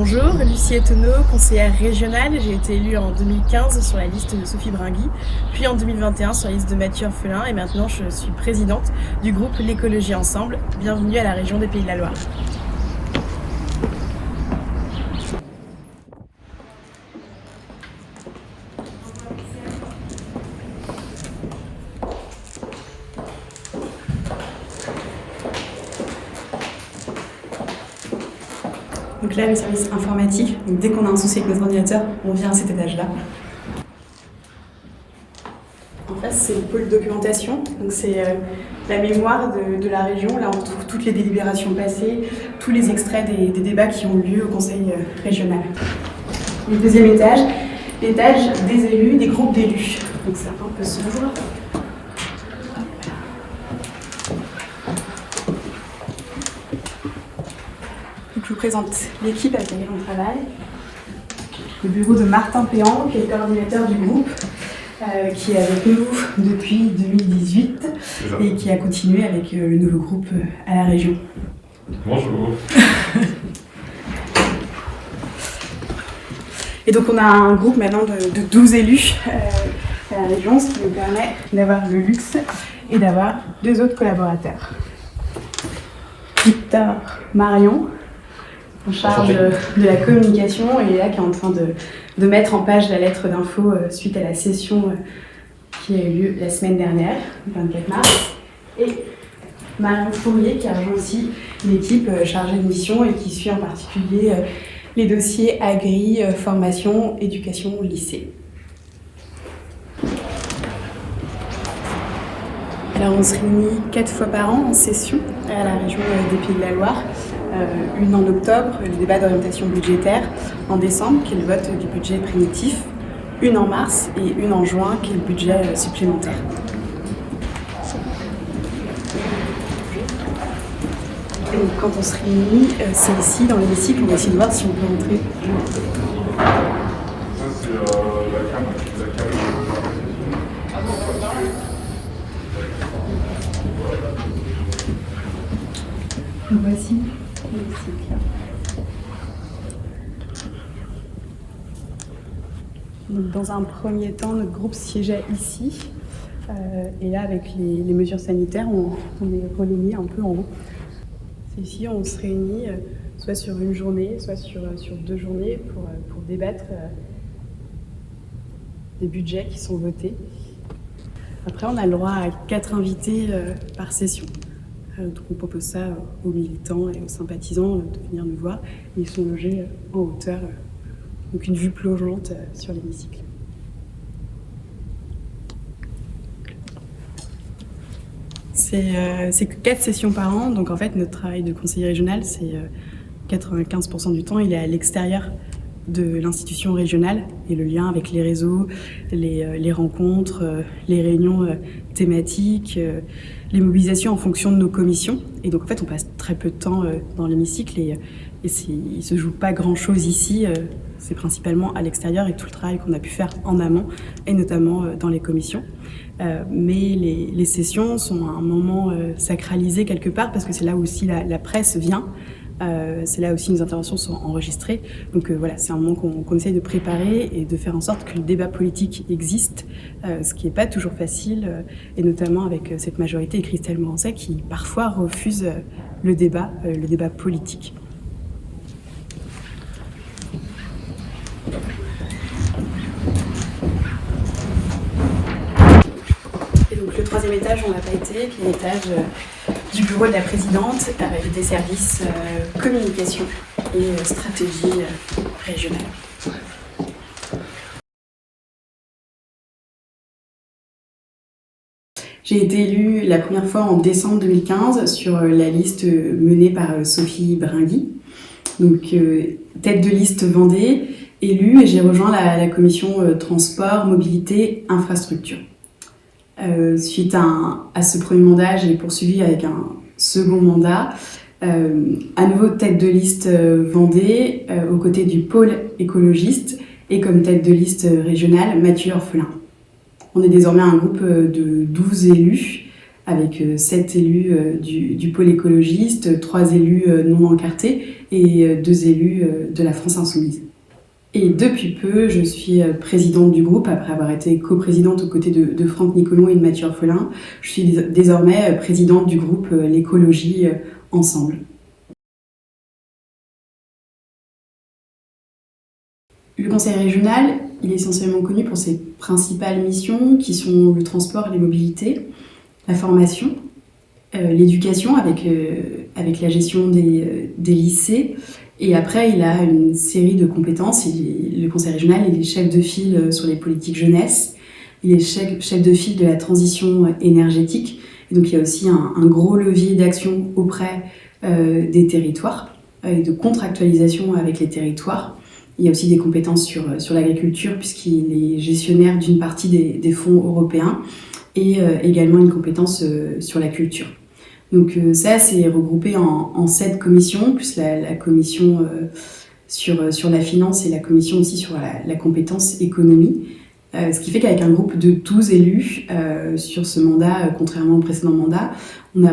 Bonjour, Lucie Etonneau, conseillère régionale. J'ai été élue en 2015 sur la liste de Sophie Bringui, puis en 2021 sur la liste de Mathieu Orphelin et maintenant je suis présidente du groupe L'écologie ensemble. Bienvenue à la région des Pays de la Loire. Donc là, le service informatique, donc dès qu'on a un souci avec notre ordinateur, on vient à cet étage-là. En face, c'est le pôle documentation, donc c'est la mémoire de la région. Là, on retrouve toutes les délibérations passées, tous les extraits des débats qui ont lieu au conseil régional. Le deuxième étage, l'étage des élus, des groupes d'élus. Donc ça un peu s'ouvre. Je vous présente l'équipe avec laquelle on travaille. Le bureau de Martin Péan, qui est le coordinateur du groupe, qui est avec nous depuis 2018 et qui a continué avec le nouveau groupe à la région. Bonjour. Et donc on a un groupe maintenant de 12 élus à la région, ce qui nous permet d'avoir le luxe et d'avoir deux autres collaborateurs. Victor Marion, en charge de la communication, et là qui est en train de mettre en page la lettre d'info suite à la session qui a eu lieu la semaine dernière, le 24 mars. Et Marion Fourrier qui a rejoint aussi l'équipe chargée de mission et qui suit en particulier les dossiers agri, formation, éducation, lycée. Alors on se réunit 4 fois par an en session à la région des Pays de la Loire. Une en octobre, le débat d'orientation budgétaire, en décembre, qui est le vote du budget primitif, une en mars et une en juin, qui est le budget supplémentaire. Et quand on se réunit, c'est ici, dans l'hémicycle, on va essayer de voir si on peut entrer. Ça, c'est la cam. Voici l'hémicycle. Donc, dans un premier temps, notre groupe siégeait ici. Et là, avec les mesures sanitaires, on est relayé un peu en haut. C'est ici, on se réunit soit sur une journée, soit sur 2 journées pour débattre des budgets qui sont votés. Après, on a le droit à 4 invités par session. Donc on propose ça aux militants et aux sympathisants de venir nous voir. Ils sont logés en hauteur, donc une vue plongeante sur l'hémicycle. C'est que 4 sessions par an, donc en fait notre travail de conseiller régional, c'est 95% du temps, il est à l'extérieur de l'institution régionale, et le lien avec les réseaux, les rencontres, les réunions thématiques, les mobilisations en fonction de nos commissions. Et donc en fait on passe très peu de temps dans l'hémicycle et il ne se joue pas grand chose ici, c'est principalement à l'extérieur et tout le travail qu'on a pu faire en amont et notamment dans les commissions. Mais les sessions sont un moment sacralisé quelque part parce que c'est là où aussi la presse vient. C'est là aussi nos interventions sont enregistrées. Donc voilà, c'est un moment qu'on essaye de préparer et de faire en sorte que le débat politique existe, ce qui n'est pas toujours facile, et notamment avec cette majorité et Christelle Morançais qui parfois refuse le débat politique. Et donc le 3e étage, on n'a pas été, qui est l'étage du bureau de la présidente avec des services communication et stratégie régionale. J'ai été élue la première fois en décembre 2015 sur la liste menée par Sophie Bringui, donc tête de liste Vendée, élue, et j'ai rejoint la commission transport, mobilité, infrastructure. Suite à ce premier mandat, j'ai poursuivi avec un second mandat, à nouveau tête de liste Vendée, aux côtés du pôle écologiste et comme tête de liste régionale Mathieu Orphelin. On est désormais un groupe de 12 élus avec 7 élus du pôle écologiste, 3 élus non encartés et 2 élus de la France Insoumise. Et depuis peu, je suis présidente du groupe, après avoir été coprésidente aux côtés de Franck Nicolon et de Mathieu Orphelin. Je suis désormais présidente du groupe L'écologie ensemble. Le conseil régional, il est essentiellement connu pour ses principales missions qui sont le transport et les mobilités, la formation, l'éducation avec la gestion des lycées. Et après, il a une série de compétences. Le conseil régional, il est chef de file sur les politiques jeunesse, il est chef de file de la transition énergétique. Et donc il y a aussi un gros levier d'action auprès des territoires et de contractualisation avec les territoires. Il y a aussi des compétences sur l'agriculture puisqu'il est gestionnaire d'une partie des fonds européens et également une compétence sur la culture. Donc ça, c'est regroupé en 7 commissions, plus la commission sur la finance et la commission aussi sur la compétence économie. Ce qui fait qu'avec un groupe de 12 élus sur ce mandat, contrairement au précédent mandat, on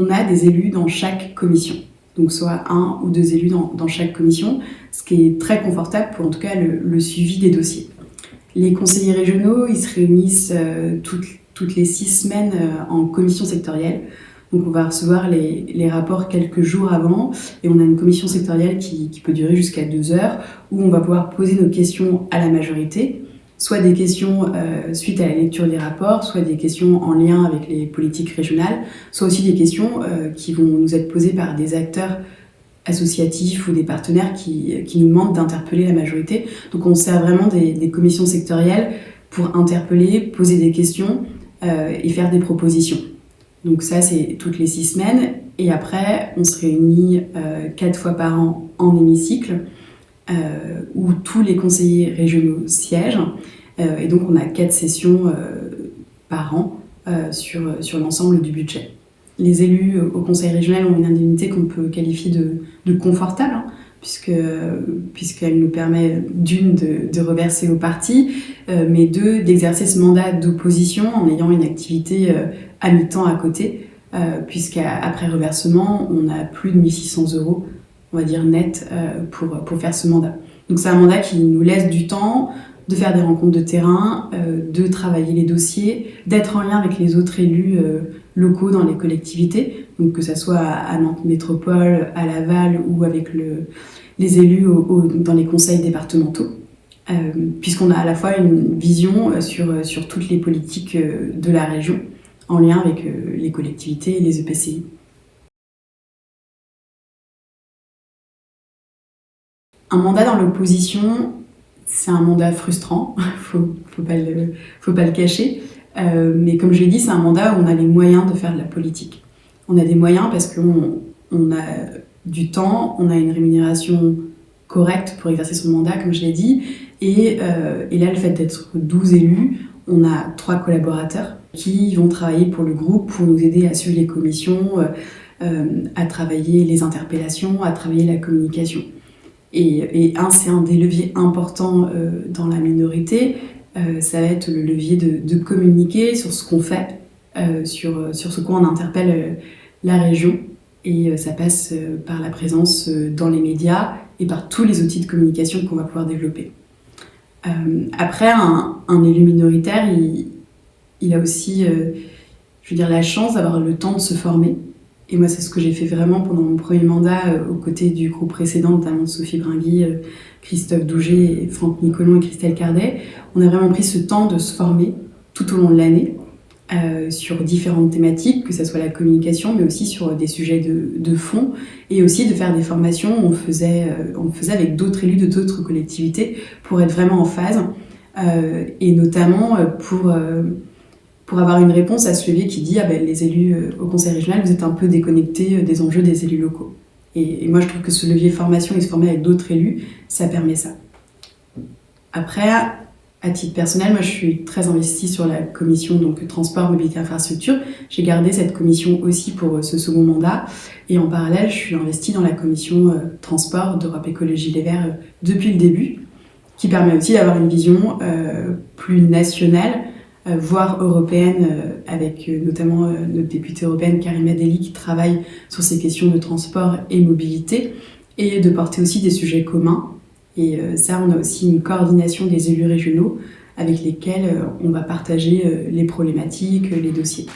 a des élus dans chaque commission. Donc soit 1 ou 2 élus dans chaque commission, ce qui est très confortable pour en tout cas le suivi des dossiers. Les conseillers régionaux, ils se réunissent toutes les 6 semaines en commission sectorielle. Donc on va recevoir les rapports quelques jours avant et on a une commission sectorielle qui peut durer jusqu'à 2 heures où on va pouvoir poser nos questions à la majorité, soit des questions suite à la lecture des rapports, soit des questions en lien avec les politiques régionales, soit aussi des questions qui vont nous être posées par des acteurs associatifs ou des partenaires qui nous demandent d'interpeller la majorité. Donc on sert vraiment des commissions sectorielles pour interpeller, poser des questions et faire des propositions. Donc ça, c'est toutes les 6 semaines. Et après, on se réunit 4 fois par an en hémicycle où tous les conseillers régionaux siègent. Et donc, on a 4 sessions par an sur l'ensemble du budget. Les élus au conseil régional ont une indemnité qu'on peut qualifier de confortable, hein, puisqu'elle nous permet d'une de reverser au parti, mais deux d'exercer ce mandat d'opposition en ayant une activité à mi-temps à côté, puisqu'après reversement, on a plus de 1 600 €, on va dire net, pour faire ce mandat. Donc c'est un mandat qui nous laisse du temps de faire des rencontres de terrain, de travailler les dossiers, d'être en lien avec les autres élus locaux dans les collectivités, donc que ça soit à Nantes Métropole, à Laval ou avec les élus dans les conseils départementaux, puisqu'on a à la fois une vision sur toutes les politiques de la région en lien avec les collectivités et les EPCI. Un mandat dans l'opposition, c'est un mandat frustrant, faut pas le cacher. Mais comme je l'ai dit, c'est un mandat où on a les moyens de faire de la politique. On a des moyens parce qu'on a du temps, on a une rémunération correcte pour exercer son mandat, comme je l'ai dit. Et là, le fait d'être 12 élus, on a 3 collaborateurs qui vont travailler pour le groupe, pour nous aider à suivre les commissions, à travailler les interpellations, à travailler la communication. Et c'est un des leviers importants dans la minorité, ça va être le levier de communiquer sur ce qu'on fait, sur ce quoi on interpelle la région. Et ça passe par la présence dans les médias et par tous les outils de communication qu'on va pouvoir développer. Après, un élu minoritaire, il a aussi la chance d'avoir le temps de se former. Et moi, c'est ce que j'ai fait vraiment pendant mon premier mandat aux côtés du groupe précédent, notamment de Sophie Bringui, Christophe Douget, Franck Nicolon et Christelle Cardet. On a vraiment pris ce temps de se former tout au long de l'année sur différentes thématiques, que ce soit la communication, mais aussi sur des sujets de fond, et aussi de faire des formations où on faisait avec d'autres élus de d'autres collectivités pour être vraiment en phase, et notamment pour avoir une réponse à ce levier qui dit les élus au conseil régional, vous êtes un peu déconnectés des enjeux des élus locaux. Et moi, je trouve que ce levier formation et se former avec d'autres élus, ça permet ça. Après, à titre personnel, moi, je suis très investie sur la commission donc transport, mobilité, infrastructure. J'ai gardé cette commission aussi pour ce second mandat. Et en parallèle, je suis investie dans la commission transport d'Europe Écologie Les Verts depuis le début, qui permet aussi d'avoir une vision plus nationale, voire européenne avec notamment notre députée européenne Karima Delli qui travaille sur ces questions de transport et mobilité, et de porter aussi des sujets communs. Et ça, on a aussi une coordination des élus régionaux avec lesquels on va partager les problématiques, les dossiers.